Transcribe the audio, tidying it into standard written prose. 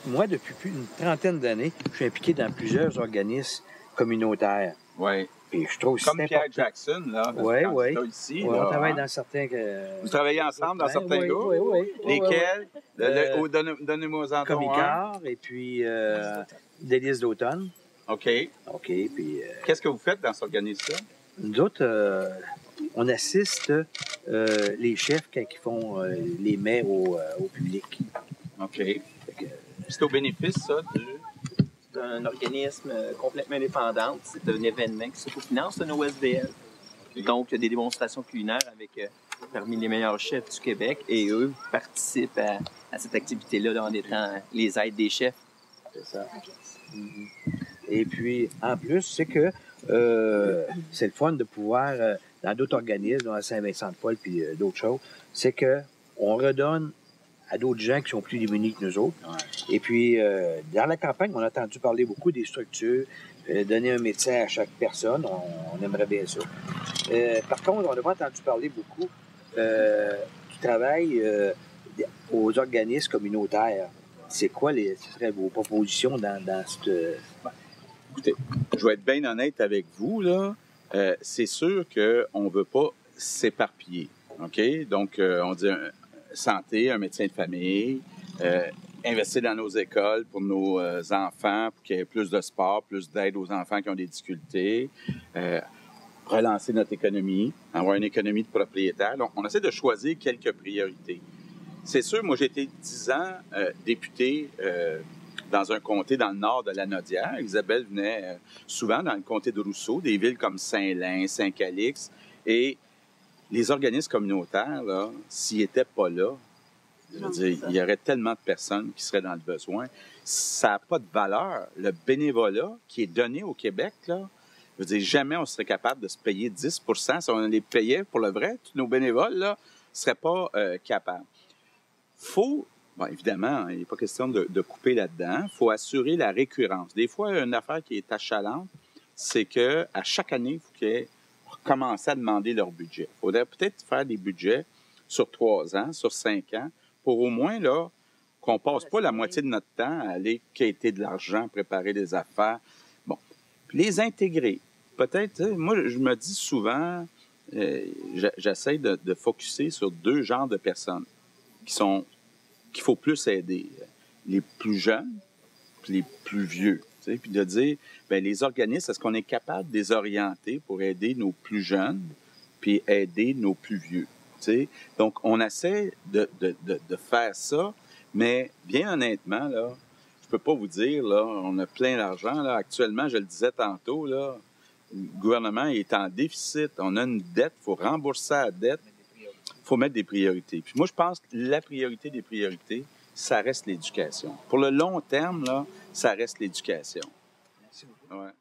moi, depuis plus d'une trentaine d'années, je suis impliqué dans plusieurs organismes communautaires. Oui. Et je trouve Comme Pierre Jackson, là, oui, oui. Ici, Ouais, là, on travaille hein? dans certains... Vous travaillez ensemble dans certains groupes? Oui, oui. Lesquels? Donnez-moi aux endroits. Comicard et puis Délices d'automne. OK. OK, puis... Qu'est-ce que vous faites dans cet organisme-là? Nous autres, on assiste les chefs quand ils font les mets au public. OK. C'est au bénéfice, ça, C'est un organisme complètement indépendant. C'est un événement qui s'autofinance, c'est un OSBL. Okay. Donc, il y a des démonstrations culinaires avec parmi les meilleurs chefs du Québec et eux participent à cette activité-là en étant les aides des chefs. C'est ça. Et puis, en plus, c'est que c'est le fun de pouvoir, dans d'autres organismes, dans Saint-Vincent-de-Paul puis d'autres choses, c'est que on redonne à d'autres gens qui sont plus démunis que nous autres. Ouais. Et puis, dans la campagne, on a entendu parler beaucoup des structures, donner un médecin à chaque personne, on aimerait bien ça. Par contre, on n'a pas entendu parler beaucoup du travail aux organismes communautaires. C'est quoi ce seraient vos propositions dans cette... Écoutez, je vais être bien honnête avec vous, là. C'est sûr qu'on ne veut pas s'éparpiller, OK? Donc, on dit santé, un médecin de famille, investir dans nos écoles pour nos enfants, pour qu'il y ait plus de sport, plus d'aide aux enfants qui ont des difficultés, relancer notre économie, avoir une économie de propriétaires. Donc, on essaie de choisir quelques priorités. C'est sûr, moi, j'ai été 10 ans député dans un comté dans le nord de la Naudière. Isabelle venait souvent dans le comté de Rousseau, des villes comme Saint-Lin, Saint-Calix. Et les organismes communautaires, là, s'ils n'étaient pas là, je veux dire, il y aurait tellement de personnes qui seraient dans le besoin. Ça n'a pas de valeur. Le bénévolat qui est donné au Québec, là, je veux dire, jamais on serait capable de se payer 10 %. Si on les payait pour le vrai, tous nos bénévoles, là, ne seraient pas capables. Faut, bon, évidemment, il n'est pas question de couper là-dedans. Il faut assurer la récurrence. Des fois, une affaire qui est achalante, c'est qu'à chaque année, il faut qu'ils recommencent à demander leur budget. Il faudrait peut-être faire des budgets sur 3 ans, sur 5 ans, pour au moins là qu'on ne passe pas la moitié de notre temps à aller quêter de l'argent, préparer des affaires. Bon, puis les intégrer. Peut-être, moi, je me dis souvent, j'essaie de focusser sur 2 genres de personnes qu'il faut plus aider. Les plus jeunes puis les plus vieux. Puis de dire, bien, les organismes, est-ce qu'on est capable de les orienter pour aider nos plus jeunes puis aider nos plus vieux? T'sais? Donc, on essaie de faire ça, mais bien honnêtement, là, je peux pas vous dire, là, on a plein d'argent. Là. Actuellement, je le disais tantôt, là, le gouvernement est en déficit. On a une dette, il faut rembourser la dette. Il faut mettre des priorités. Puis moi, je pense que la priorité des priorités, ça reste l'éducation. Pour le long terme, là, ça reste l'éducation. Merci beaucoup. Ouais.